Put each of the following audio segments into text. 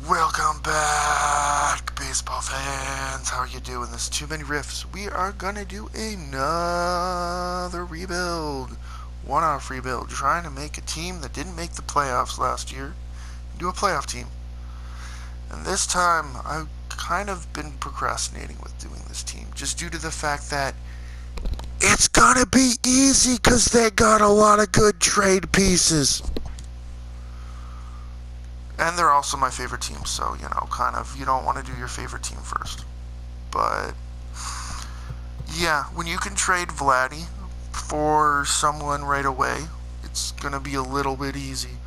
Welcome back, baseball fans. How are you doing? This is Too Many Riffs. We are gonna do another rebuild. One-off rebuild. Trying to make a team that didn't make the playoffs last year into a playoff team. And this time, I've kind of been procrastinating with doing this team. Just due to the fact that it's gonna be easy because they got a lot of good trade pieces. And they're also my favorite team, so, kind of, you don't want to do your favorite team first. But, yeah, when you can trade Vladdy for someone right away, it's going to be a little bit easy.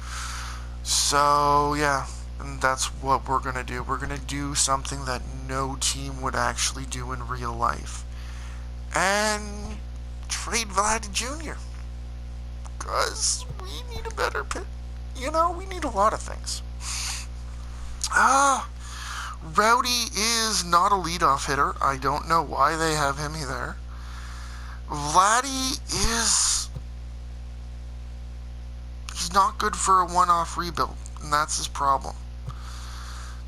So, yeah, and that's what we're going to do. We're going to do something that no team would actually do in real life. And trade Vladdy Jr. Because we need a better pit. We need a lot of things. Rowdy is not a leadoff hitter. I don't know why they have him there. Vladdy is... he's not good for a one-off rebuild, and that's his problem.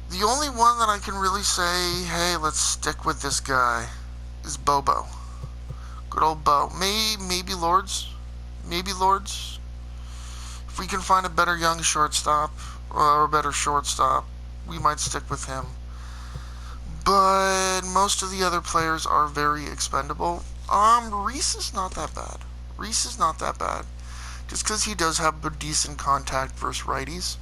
The only one that I can really say, hey, let's stick with this guy, is Bobo. Good old Bo. Maybe Lords. Maybe Lords. If we can find a better young shortstop, or a better shortstop, we might stick with him. But most of the other players are very expendable. Reese is not that bad. Just because he does have a decent contact versus righties.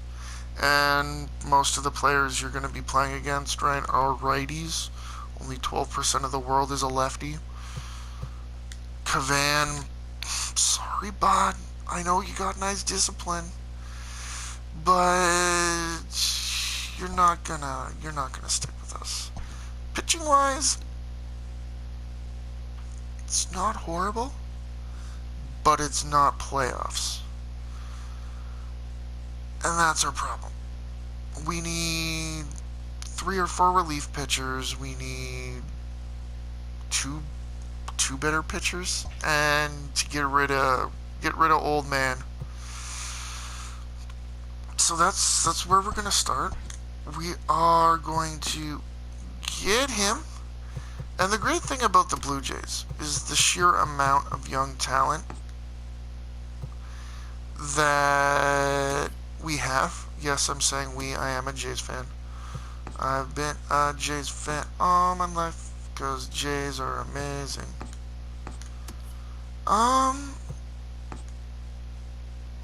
And most of the players you're going to be playing against, right, are righties. Only 12% of the world is a lefty. Cavan, sorry, bud. I know you got nice discipline. But you're not gonna stick with us. Pitching wise, it's not horrible, but it's not playoffs. And that's our problem. We need 3 or 4 relief pitchers. We need two better pitchers, and to get rid of old man. So that's where we're gonna start. We are going to get him. And the great thing about the Blue Jays is the sheer amount of young talent that we have. Yes, I'm saying we. I am a Jays fan. I've been a Jays fan all my life because Jays are amazing.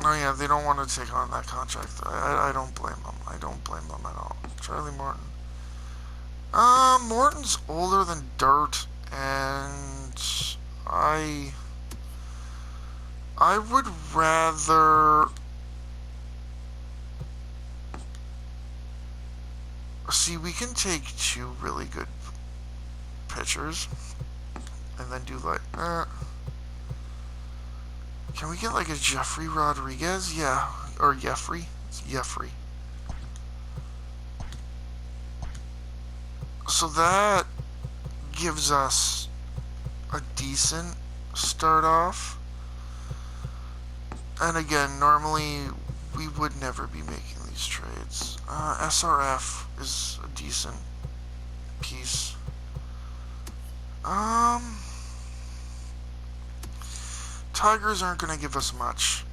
Oh yeah, they don't want to take on that contract. I don't blame them. I don't blame them at all. Charlie Morton. Morton's older than dirt, and I would rather see. We can take 2 really good pitchers, and then do like can we get like a Jeffrey Rodriguez? Yeah. Or Jeffrey? It's Jeffrey. So that gives us a decent start off. And again, normally we would never be making these trades. SRF is a decent piece. Tigers aren't going to give us much.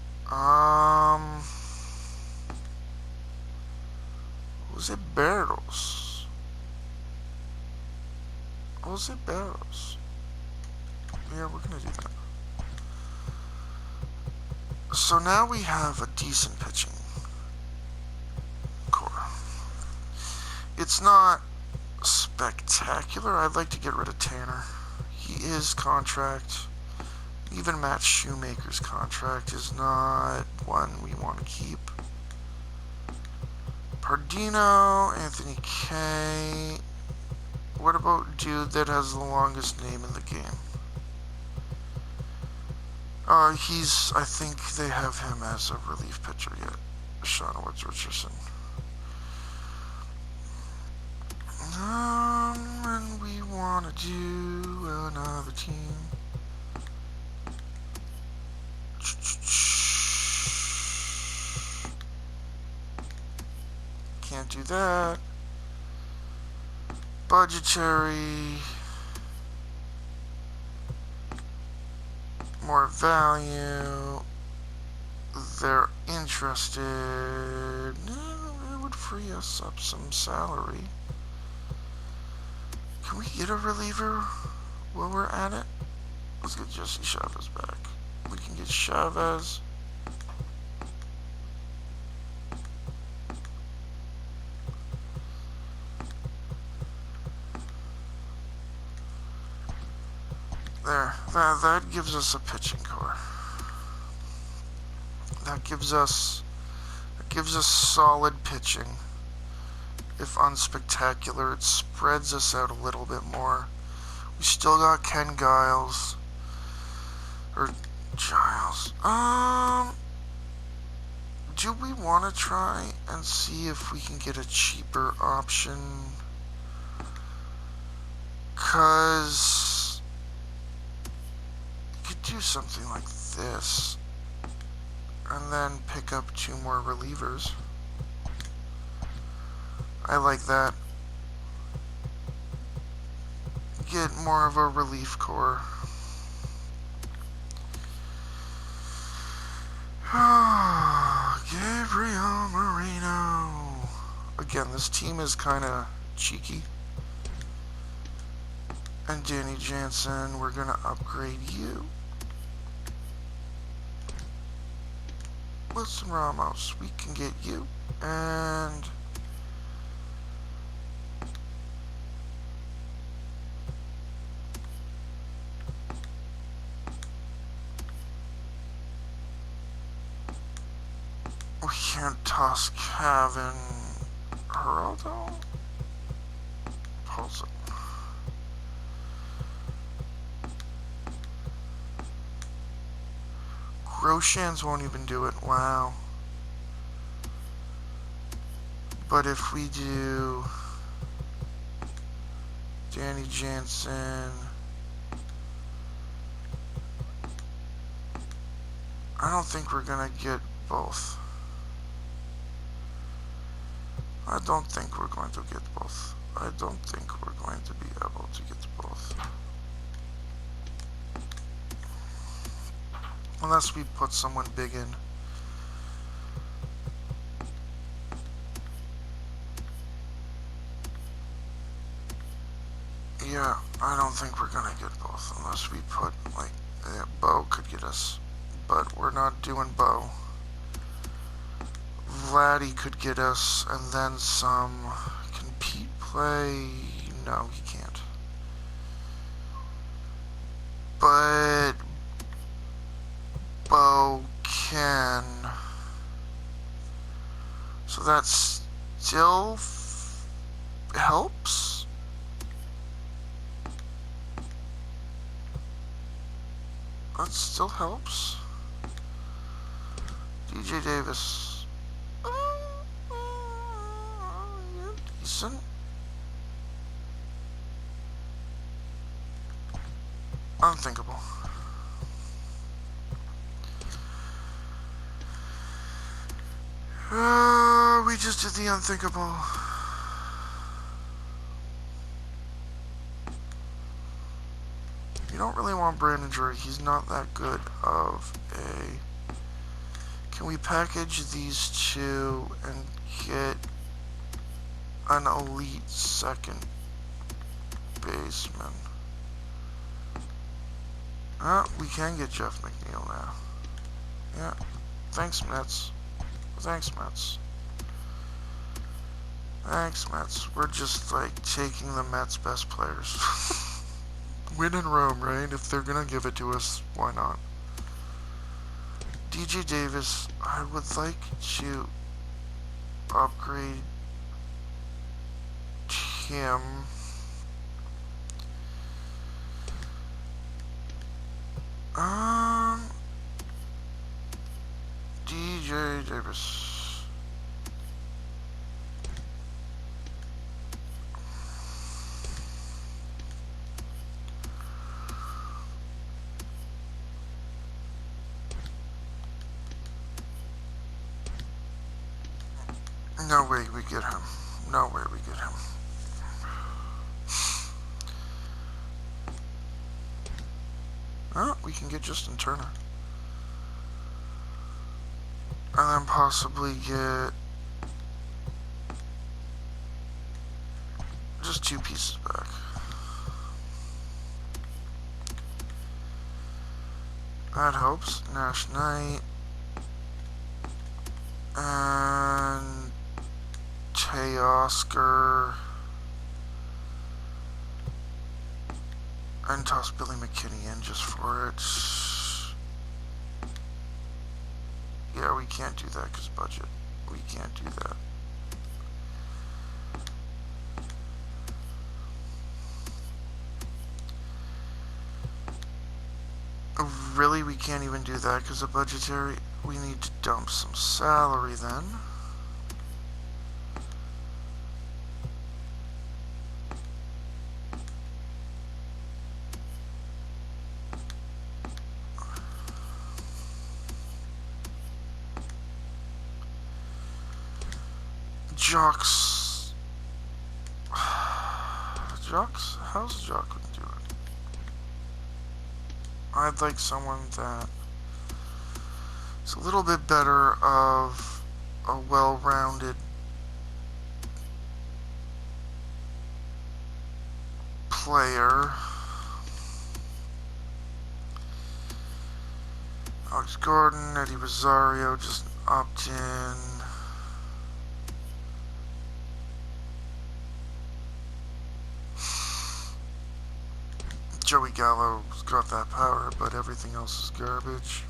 Jose Barros. Yeah, we're going to do that. So now we have a decent pitching core. It's not spectacular. I'd like to get rid of Tanner. He is contract. Even Matt Shoemaker's contract is not one we want to keep. Pardino, Anthony K. What about dude that has the longest name in the game? I think they have him as a relief pitcher yet. Sean Woods Richardson. And we want to do another team. can't do that. Budgetary. More value. They're interested. It would free us up some salary. Can we get a reliever while we're at it? Let's get Jesse Chavez back. We can get Chavez. There. That gives us a pitching core. That gives us solid pitching. If unspectacular, it spreads us out a little bit more. We still got Ken Giles. Or Giles. Do we want to try and see if we can get a cheaper option? 'Cause you could do something like this. And then pick up 2 more relievers. I like that. Get more of a relief core. Gabriel Moreno. Again, this team is kind of cheeky. And Danny Jansen, we're going to upgrade you. Wilson Ramos, we can get you. And we can't toss Kevin Geraldo. Pulse it. Groshans won't even do it. Wow. But if we do Danny Jansen, I don't think we're gonna get both. I don't think we're going to get both. I don't think we're going to be able to get both. Unless we put someone big in. Yeah, I don't think we're gonna get both unless we put, like, Bo could get us. But we're not doing Bo. Vladdy could get us, and then some. Can Pete play? No, he can't. But Bo can. So that still helps? That still helps? DJ Davis. Decent. Unthinkable. We just did the unthinkable. You don't really want Brandon Drury. He's not that good of a... Can we package these two and get an elite second baseman? We can get Jeff McNeil now. Yeah. Thanks, Mets. Thanks, Mets. Thanks, Mets. We're just, like, taking the Mets' best players. Win in Rome, right? If they're gonna give it to us, why not? DJ Davis, I would like to upgrade him. DJ Davis. No way we get him. No way we get him. Oh, we can get Justin Turner. And then possibly get just 2 pieces back. That helps. Nash Knight. And Tay Oscar. And toss Billy McKinney in just for it. Yeah, we can't do that because budget. We can't do that. Really, we can't even do that because of budgetary. We need to dump some salary then. Jocks. Jocks? How's Jock doing? I'd like someone that is a little bit better of a well-rounded player. Alex Gordon, Eddie Rosario just opt in. Joey Gallo's got that power, but everything else is garbage.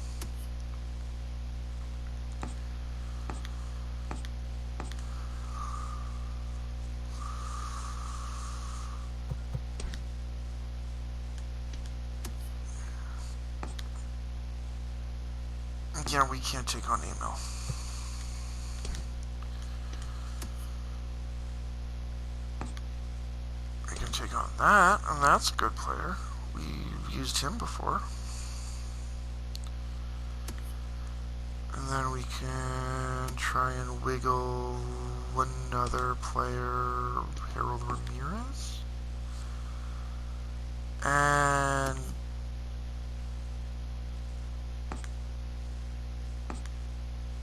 Yeah, we can't take on email. We can take on that, and that's a good player. We've used him before. And then we can try and wiggle another player, Harold Ramirez. And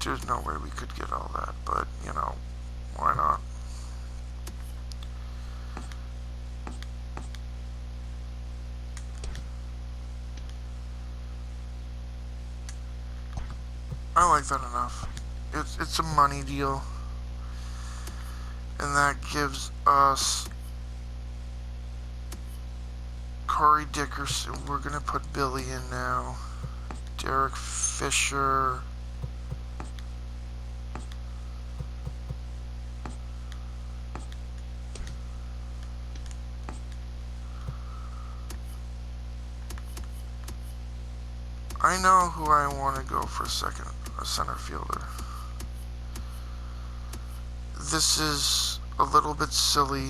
there's no way we could get all that, but, you know, why not? I like that enough. It's a money deal. And that gives us Corey Dickerson. We're going to put Billy in now. Derek Fisher. I know who I want to go for a center fielder. This is a little bit silly,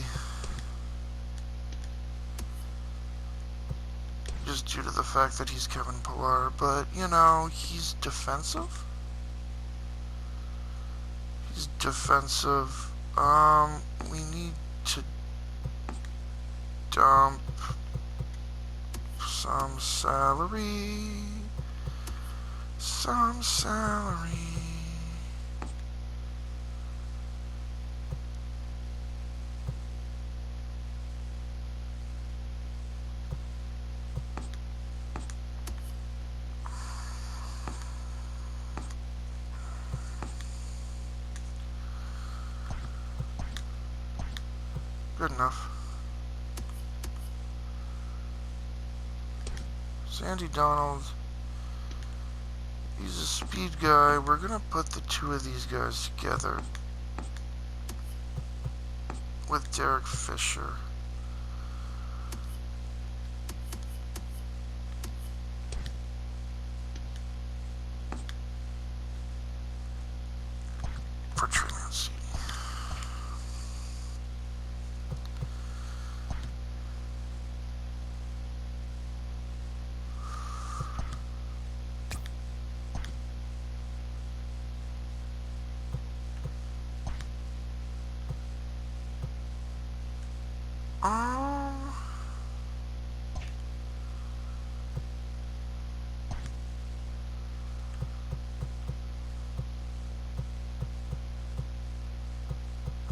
just due to the fact that he's Kevin Pillar, but, you know, he's defensive. He's defensive. We need to dump some salary. Some salary. Good enough. Sandy Donald. He's a speed guy. We're gonna put the 2 of these guys together with Derek Fisher. For Tremont City. Um,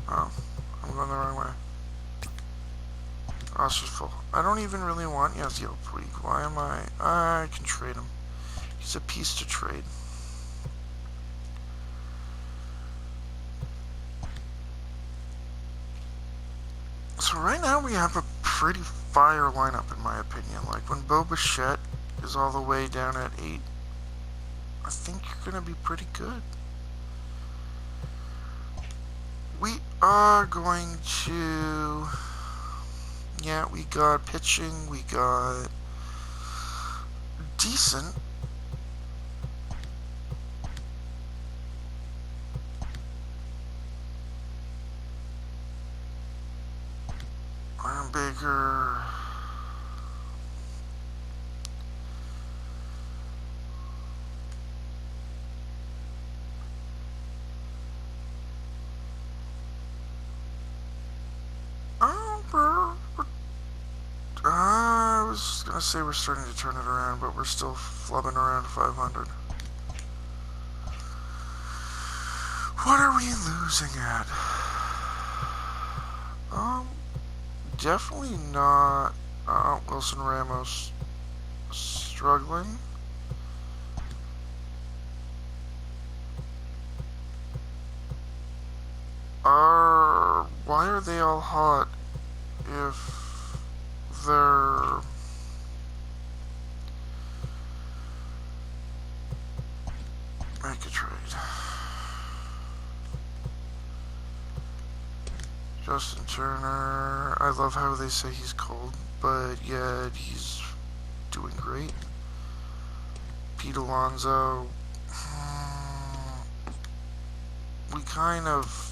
oh, I'm going the wrong way. Roster's full. I don't even really want Yasiel Puig. Why am I can trade him. He's a piece to trade. So right now we have a pretty fire lineup in my opinion. Like when Bo Bichette is all the way down at 8, I think you're going to be pretty good. We are going to... Yeah, we got pitching, we got decent. Iron Baker. I was gonna say we're starting to turn it around, but we're still flubbing around 500. What are we losing at? Definitely not Wilson Ramos struggling. Why are they all hot if they're... Make a trade. Justin Turner. I love how they say he's cold, but yet he's doing great. Pete Alonso. We kind of...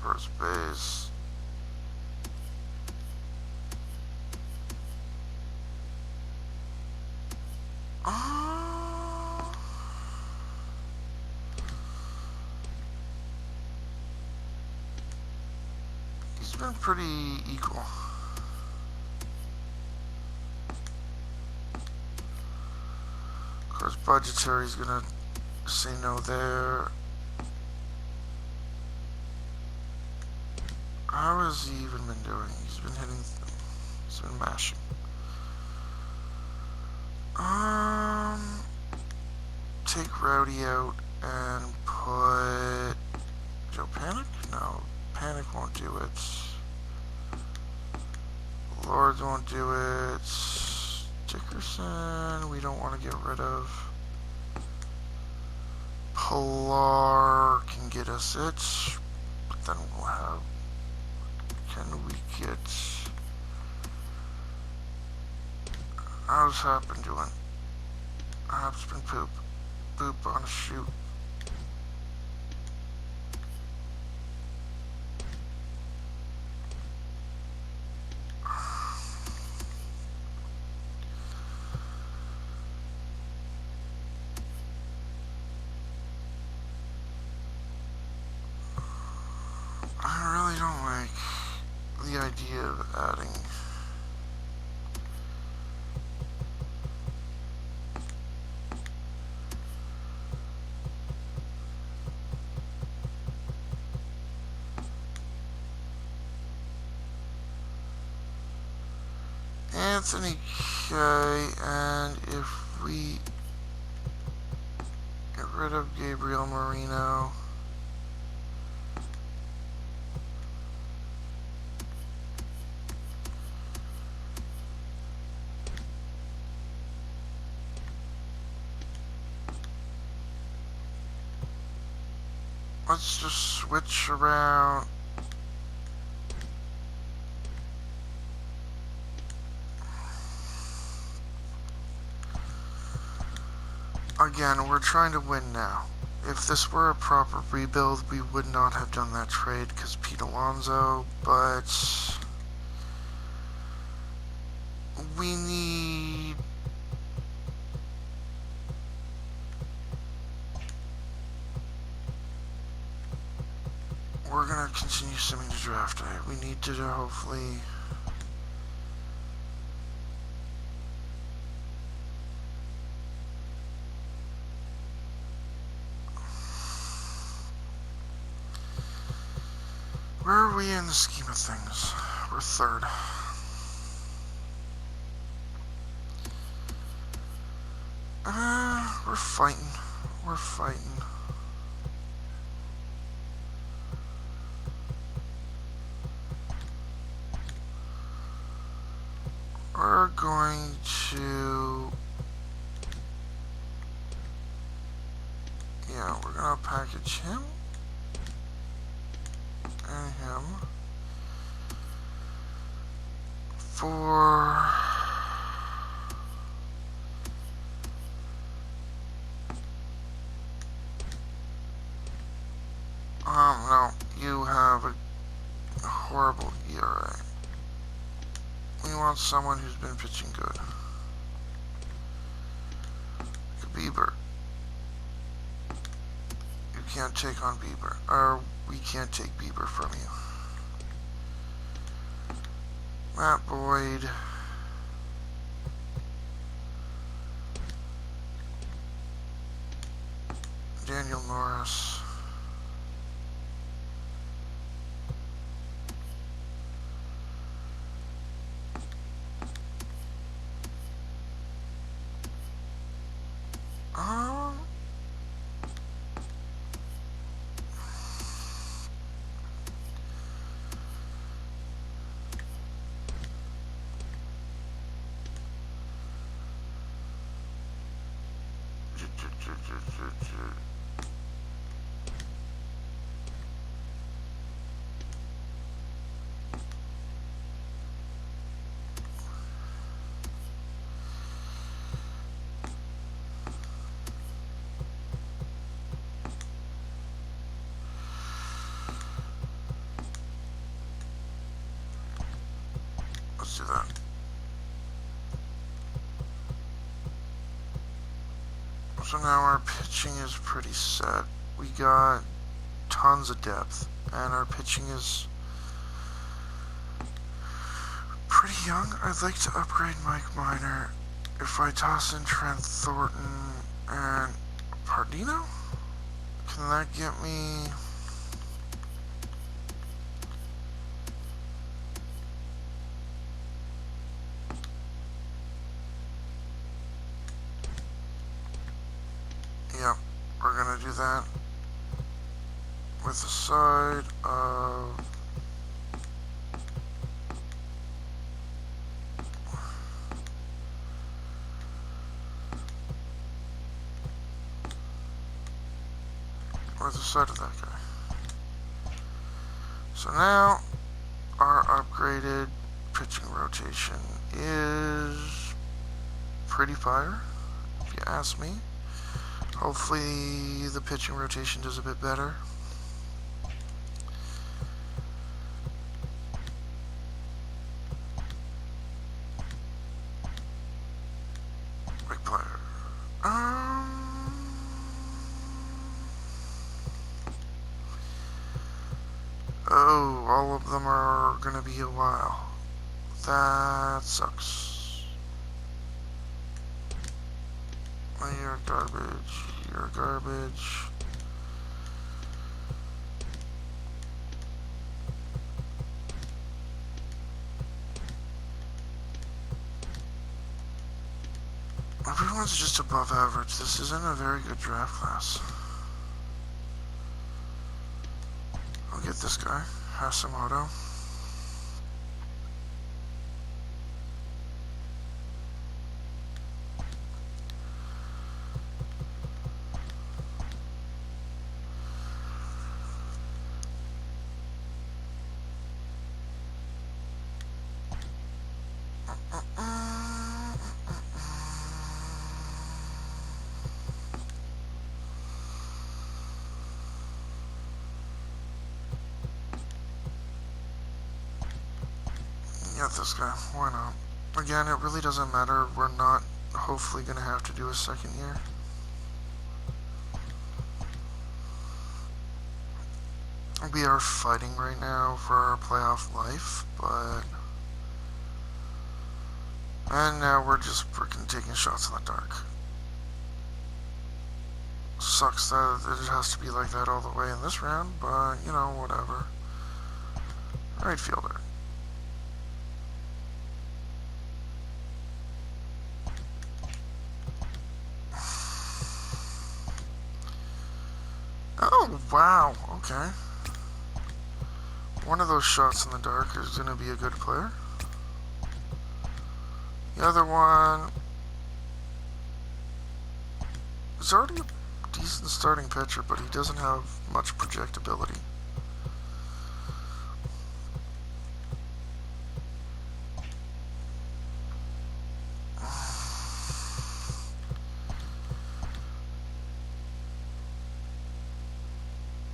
First base. He's been pretty equal. Of course, budgetary's gonna say no there. How has he even been doing? He's been hitting... He's been mashing. Take Rowdy out and put... Joe Panic? No, Panic won't do it. Lords won't do it. Dickerson, we don't want to get rid of. Pilar can get us it, but then we'll have... Can we get... How's Hap been doing? Hap's been poop. Poop on a shoot. I really don't like the idea of adding... Anthony K, and if we get rid of Gabriel Marino, let's just switch around. Again, we're trying to win now. If this were a proper rebuild, we would not have done that trade because Pete Alonso, but we need... We're going to continue simming to draft day. We need to hopefully... Where are we in the scheme of things? We're third. We're fighting. We're fighting. We're going to... Yeah, we're gonna package him. And him. For... No, you have a horrible ERA. We want someone who's been pitching good. Bieber. You can't take on Bieber. Or, we can't take Bieber from you. Matt Boyd. Daniel Norris. Let's do that. So now our pitching is pretty set. We got tons of depth, and our pitching is pretty young. I'd like to upgrade Mike Minor. If I toss in Trent Thornton and Pardino, can that get me... Yep, we're gonna do that with the side of... Or the side of that guy. So now, our upgraded pitching rotation is pretty fire, if you ask me. Hopefully the pitching rotation does a bit better. Big player. Oh, all of them are gonna be a while. That sucks. Well, you're garbage. You're garbage. Everyone's just above average. This isn't a very good draft class. I'll get this guy, Hashimoto. get this guy. Why not? Again, it really doesn't matter. We're not hopefully going to have to do a second year. We are fighting right now for our playoff life, but... And now we're just freaking taking shots in the dark. Sucks that it has to be like that all the way in this round, but, you know, whatever. Right fielder. Oh, wow, okay. One of those shots in the dark is going to be a good player. The other one is already a decent starting pitcher, but he doesn't have much projectability.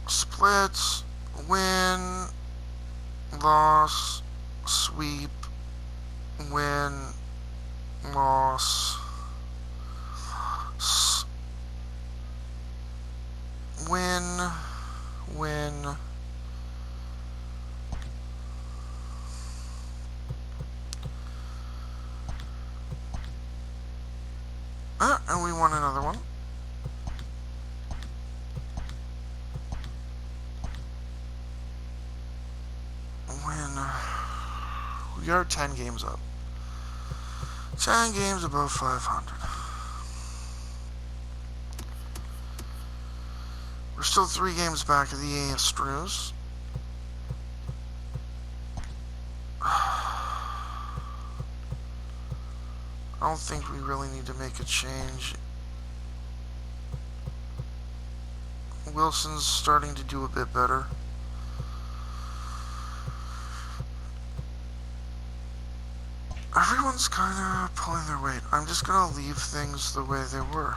Splits, win, loss, sweep, win, loss, win, win, and we won another one. We are 10 games up. 10 games above 500. We're still 3 games back of the Astros. I don't think we really need to make a change. Wilson's starting to do a bit better. Everyone's kind of pulling their weight. I'm just going to leave things the way they were.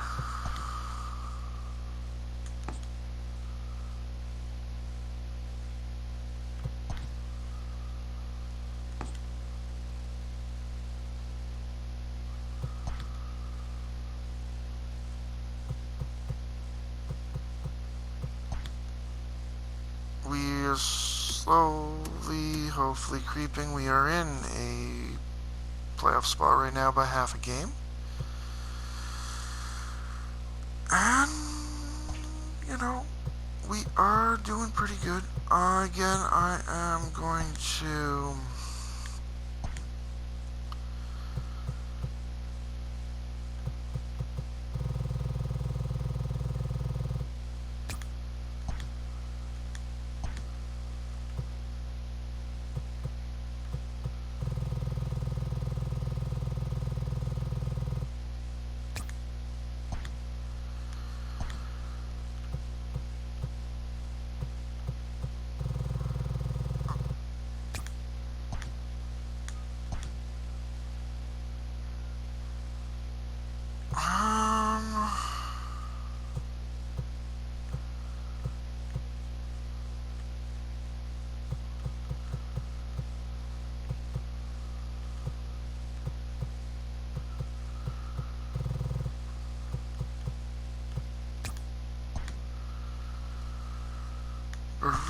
We are slowly, hopefully creeping. We are in a playoff spot right now by half a game. And, you know, we are doing pretty good. Again, I am going to...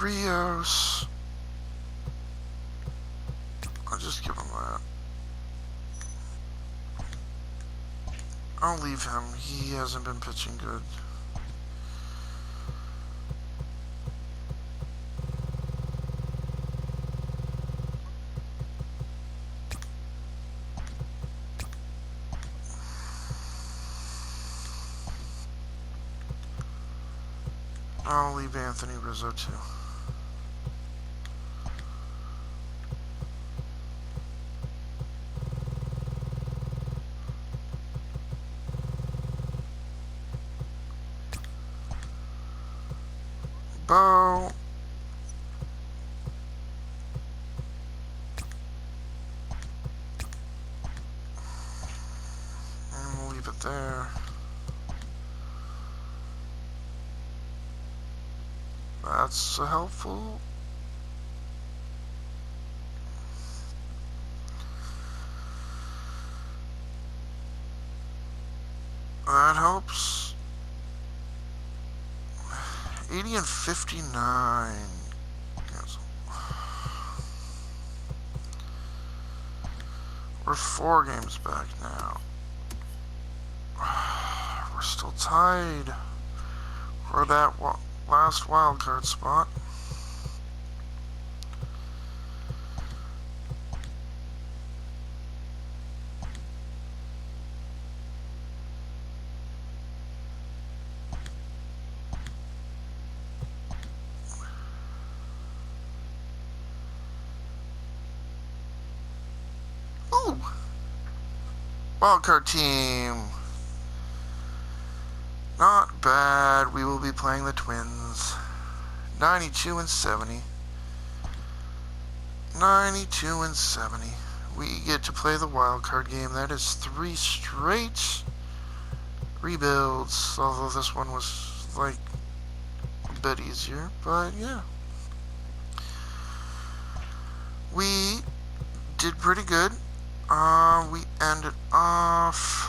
Rios. I'll just give him that. I'll leave him. He hasn't been pitching good. I'll leave Anthony Rizzo too. Bo. And we'll leave it there. That's helpful. That helps. 80 and 59. Yes. We're 4 games back now. We're still tied for that last wildcard spot. Ooh! Wildcard team. Not bad. We will be playing the Twins. 92 and 70. 92 and 70. We get to play the wildcard game. That is 3 straight rebuilds. Although this one was like a bit easier. But yeah. We did pretty good. We ended off...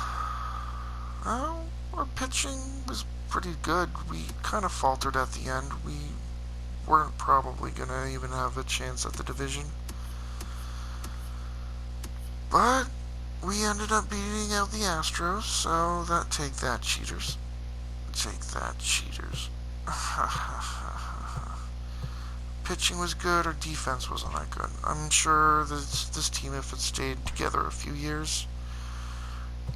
our pitching was pretty good. We kind of faltered at the end. We weren't probably going to even have a chance at the division. But we ended up beating out the Astros, so take that, cheaters. Take that, cheaters. Pitching was good, our defense wasn't that good. I'm sure this team, if it stayed together a few years,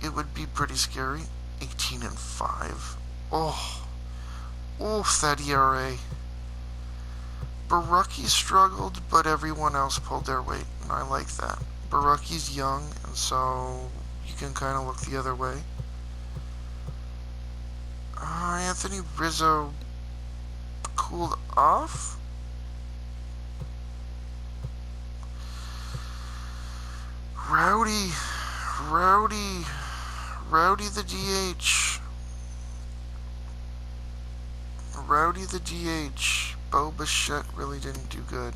it would be pretty scary. 18 and 5. Oh, that ERA. Barucki struggled, but everyone else pulled their weight, and I like that. Barucki's young, and so you can kind of look the other way. Anthony Rizzo cooled off. Rowdy the DH. Rowdy the DH. Bo Bichette really didn't do good.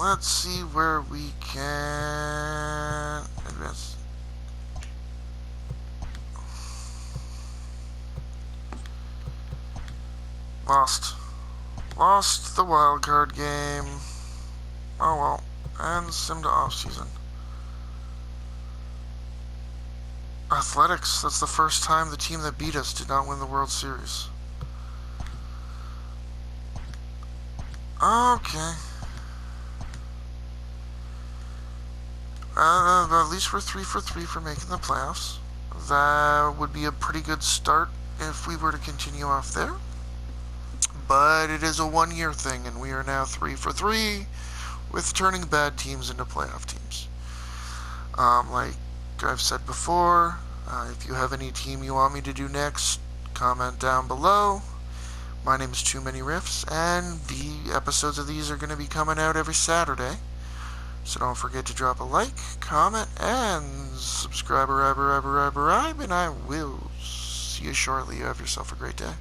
Let's see where we can advance. Lost the wildcard game. Oh well. And sim to off-season. Athletics. That's the first time the team that beat us did not win the World Series. Okay. At least we're 3 for 3 for making the playoffs. That would be a pretty good start if we were to continue off there. But it is a 1-year thing, and we are now 3 for 3 with turning bad teams into playoff teams. Like I've said before, if you have any team you want me to do next, comment down below. My name is Too Many Riffs, and the episodes of these are going to be coming out every Saturday. So don't forget to drop a like, comment, and subscribe, and I will see you shortly. You have yourself a great day.